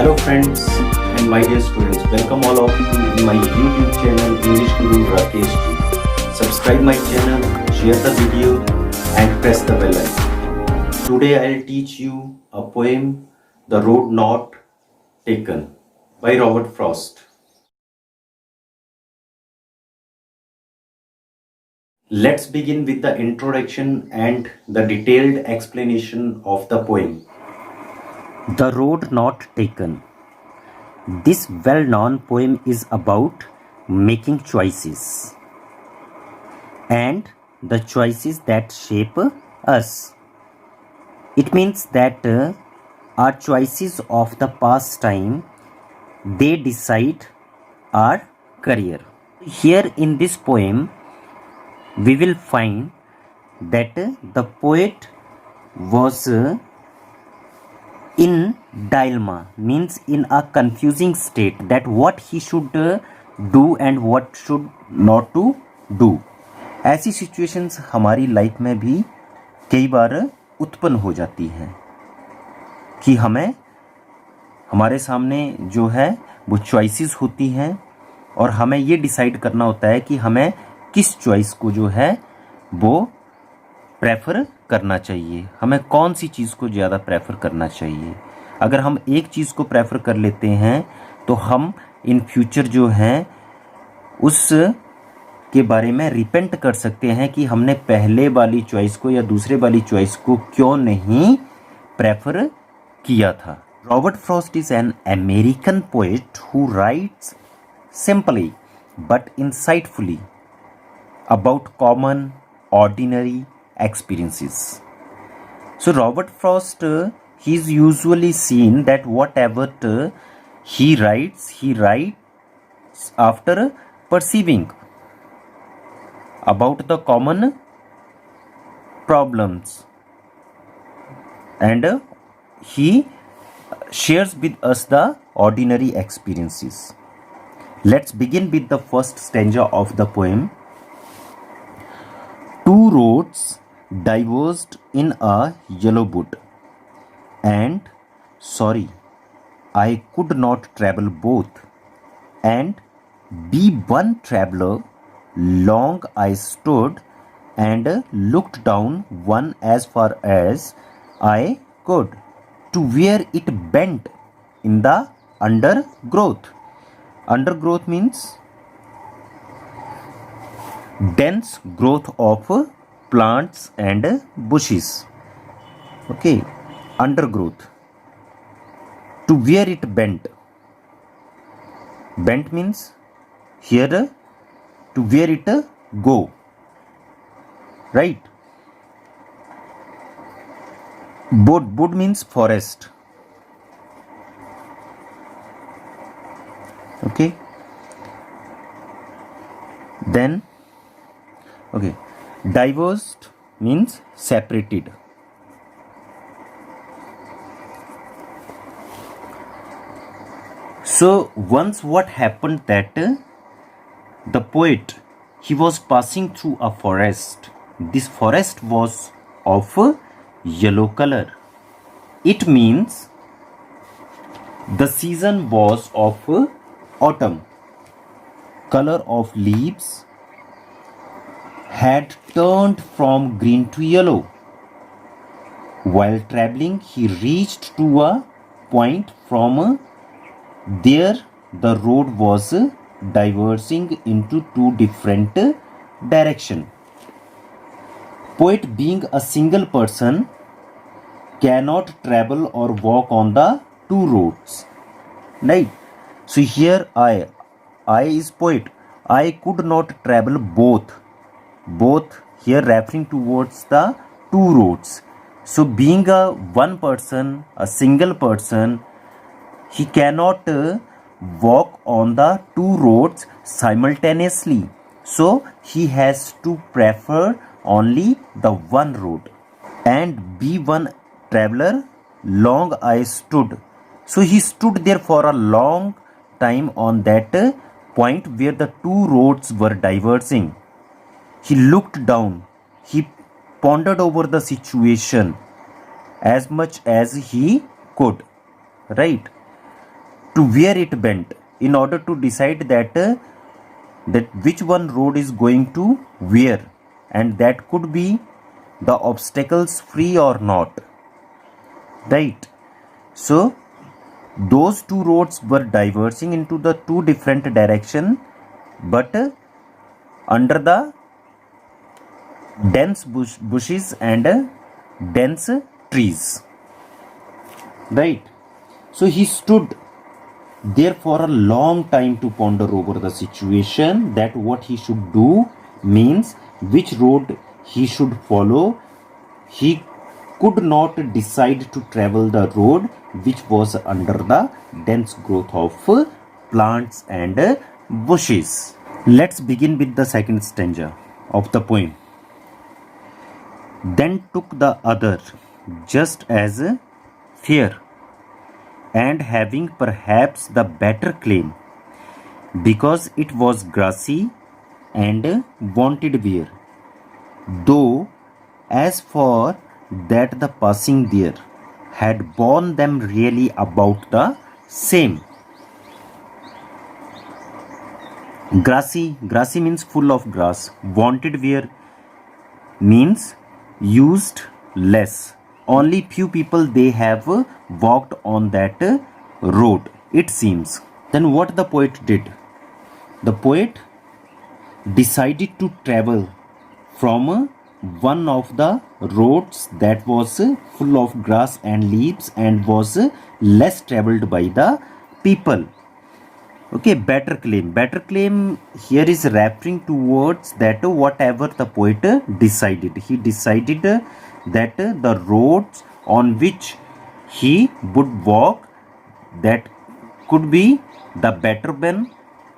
Hello friends and my dear students, welcome all of you in my YouTube channel English Guru Rakesh ji. Subscribe my channel, share the video and press the bell icon. Today I'll teach you a poem, The Road Not Taken by Robert Frost. Let's begin with the introduction and the detailed explanation of the poem. The Road Not Taken. This well-known poem is about making choices and the choices that shape us. It means that our choices of the past time, they decide our career. Here in this poem, we will find that the poet was in dilemma, means in a confusing state, that what he should do and what should not to do. ऐसी situations हमारी life में भी कई बार उत्पन्न हो जाती हैं कि हमें हमारे सामने जो है वो चॉइसेस होती हैं और हमें ये डिसाइड करना होता है कि हमें किस चॉइस को जो है वो प्रेफर करना चाहिए, हमें कौन सी चीज़ को ज़्यादा प्रेफर करना चाहिए. अगर हम एक चीज़ को प्रेफर कर लेते हैं तो हम इन फ्यूचर जो है उस के बारे में रिपेंट कर सकते हैं कि हमने पहले वाली चॉइस को या दूसरे वाली चॉइस को क्यों नहीं प्रेफर किया था. Robert Frost is an American poet who writes simply but insightfully about common, ordinary experiences. So Robert Frost, he is usually seen that whatever he writes after perceiving about the common problems, and he shares with us the ordinary experiences. Let's begin with the first stanza of the poem. Two roads diverged in a yellow wood, and sorry, I could not travel both, and be one traveler. Long I stood and looked down one as far as I could, to where it bent in the undergrowth. Undergrowth means dense growth of plants and bushes. Okay, undergrowth. To where it bent. Bent means here to where it go. Right. Wood means forest. Okay. Then okay, diverged means separated. So once what happened that the poet, he was passing through a forest. This forest was of yellow color. It means the season was of autumn. Color of leaves had turned from green to yellow. While traveling, he reached to a point. From there the road was diverging into two different directions. Poet, being a single person, cannot travel or walk on the two roads. Right? So here I is poet. I could not travel both. Both here referring towards the two roads. So being a one person, a single person, he cannot walk on the two roads simultaneously. So he has to prefer only the one road. And be one traveler. Long I stood. So he stood there for a long time on that point where the two roads were diverging. He looked down. He pondered over the situation as much as he could. Right? to where it bent in order to decide that which one road is going to where, and that could be the obstacles free or not, right? So those two roads were diverging into the two different direction, but under the dense bushes and dense trees, right? So he stood there for a long time to ponder over the situation, that what he should do, means which road he should follow. He could not decide to travel the road which was under the dense growth of plants and bushes. Let's begin with the second stanza of the poem. Then took the other, just as fair, and having perhaps the better claim, because it was grassy and wanted wear. Though, as for that, the passing there had borne them really about the same. Grassy means full of grass. Wanted wear means used less. Only few people they have walked on that road, it seems. Then what the poet did? The poet decided to travel from one of the roads that was full of grass and leaves and was less traveled by the people. Okay, better claim here is referring towards that whatever the poet decided. He decided that the roads on which he would walk, that could be the better one,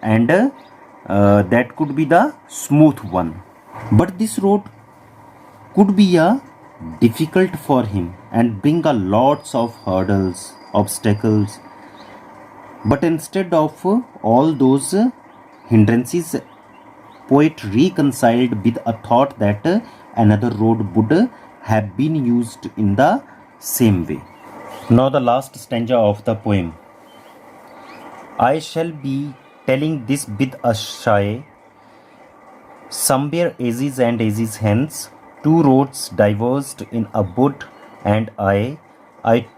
and that could be the smooth one. But this road could be difficult for him and bring a lots of hurdles, obstacles. But instead of all those hindrances, poet reconciled with a thought that another road would have been used in the same way. Now the last stanza of the poem. I shall be telling this with a sigh. Somewhere ages and ages hence, two roads diverged in a wood, and I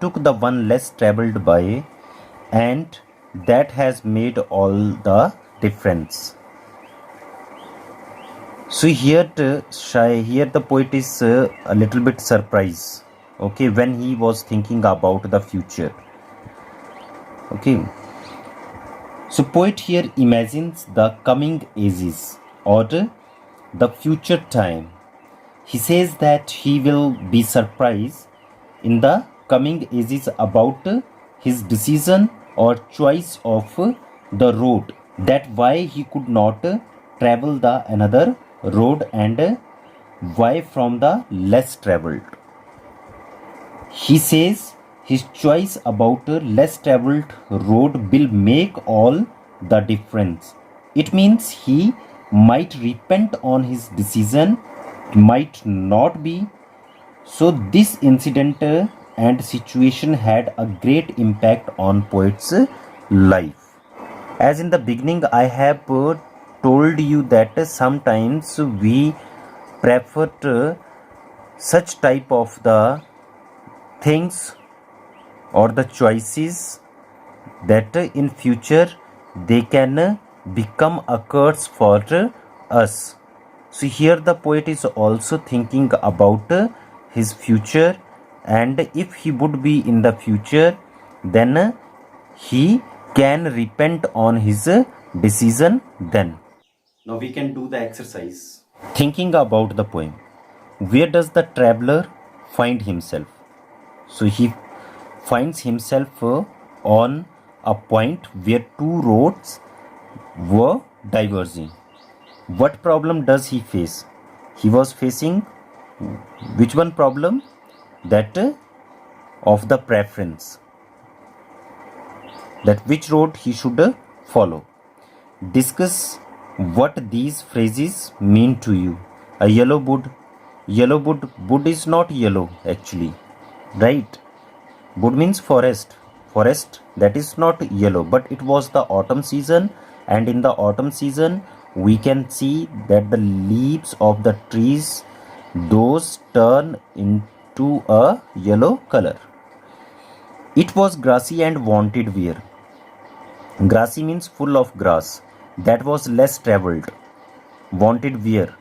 took the one less travelled by, and that has made all the difference. So here the poet is a little bit surprised, okay, when he was thinking about the future. Okay, so poet here imagines the coming ages or the future time. He says that he will be surprised in the coming ages about his decision or choice of the road, that why he could not travel the another road, and why from the less traveled. He says his choice about a less traveled road will make all the difference. It means he might repent on his decision, might not be. So this incident and situation had a great impact on poet's life. As in the beginning I have told you that sometimes we prefer such type of the things or the choices that in future they can become a curse for us. So here the poet is also thinking about his future, and if he would be in the future, then he can repent on his decision then. Now we can do the exercise. Thinking about the poem. Where does the traveler find himself? So he finds himself on a point where two roads were diverging. What problem does he face? He was facing which one problem? That of the preference, that which road he should follow. Discuss what these phrases mean to you. A yellow wood. Wood is not yellow actually, right? Wood means forest. forest that is not yellow, but it was the autumn season, and in the autumn season we can see that the leaves of the trees, those turn into a yellow color. It was grassy and wanted wear. Grassy means full of grass. That was less traveled. Wanted wear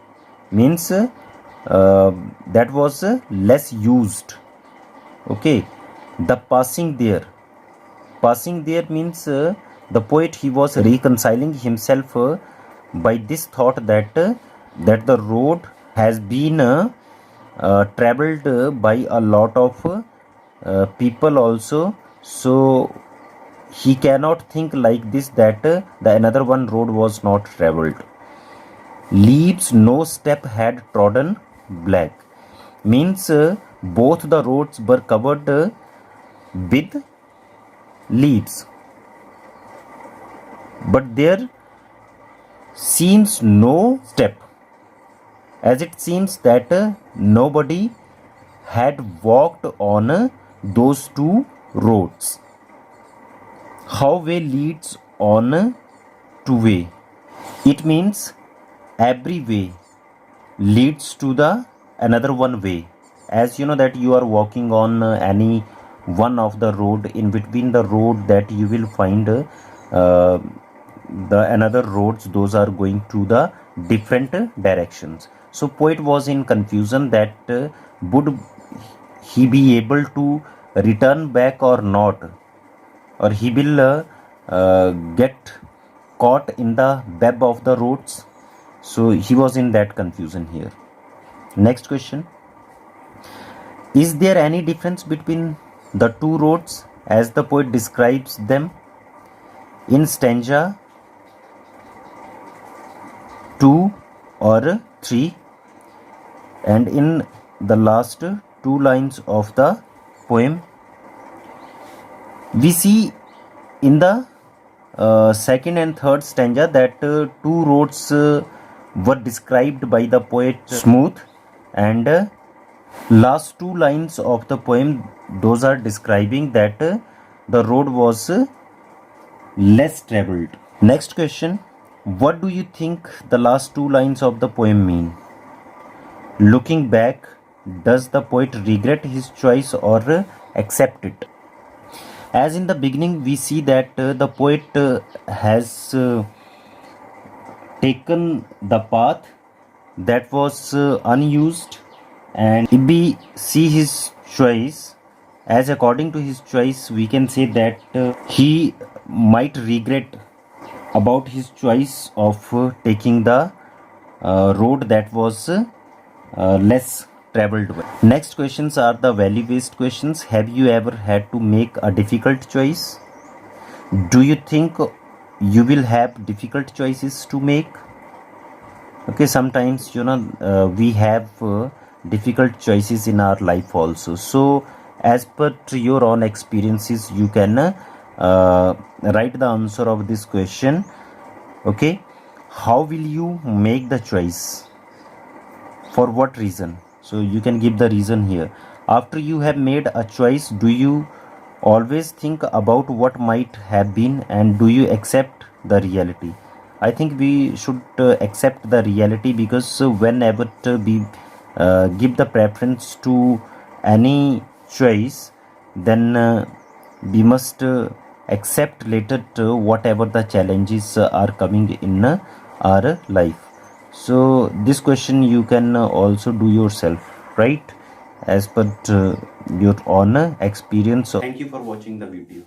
means that was less used. Okay. The passing there. Passing there means the poet, he was reconciling himself by this thought that that the road has been traveled by a lot of people also. So he cannot think like this that the another one road was not traveled. Leaves no step had trodden black means both the roads were covered with leaves, but there seems no step, as it seems that nobody had walked on those two roads. How way leads on to way. It means every way leads to the another one way. As you know that you are walking on any one of the road, in between the road that you will find the another roads, those are going to the different directions. So poet was in confusion that would he be able to return back or not, or he will get caught in the web of the roads. So he was in that confusion here. Next question. Is there any difference between the two roads as the poet describes them in stanza 2 or 3 and in the last two lines of the poem? We see in the second and third stanza that two roads were described by the poet smooth, and last two lines of the poem, those are describing that the road was less traveled. Next question. What do you think the last two lines of the poem mean? Looking back, does the poet regret his choice or accept it? As in the beginning we see that the poet has taken the path that was unused, and if we see his choice, as according to his choice we can say that he might regret about his choice of taking the road that was less traveled way. Next questions are the value based questions. Have you ever had to make a difficult choice? Do you think you will have difficult choices to make? Okay, sometimes we have difficult choices in our life also. So as per your own experiences you can write the answer of this question. Okay, how will you make the choice? For what reason? So you can give the reason here. After you have made a choice, do you always think about what might have been, and do you accept the reality? I think we should accept the reality, because whenever we give the preference to any choice, then we must accept later whatever the challenges are coming in our life. So this question you can also do yourself, right, as per your own experience. Thank you for watching the video.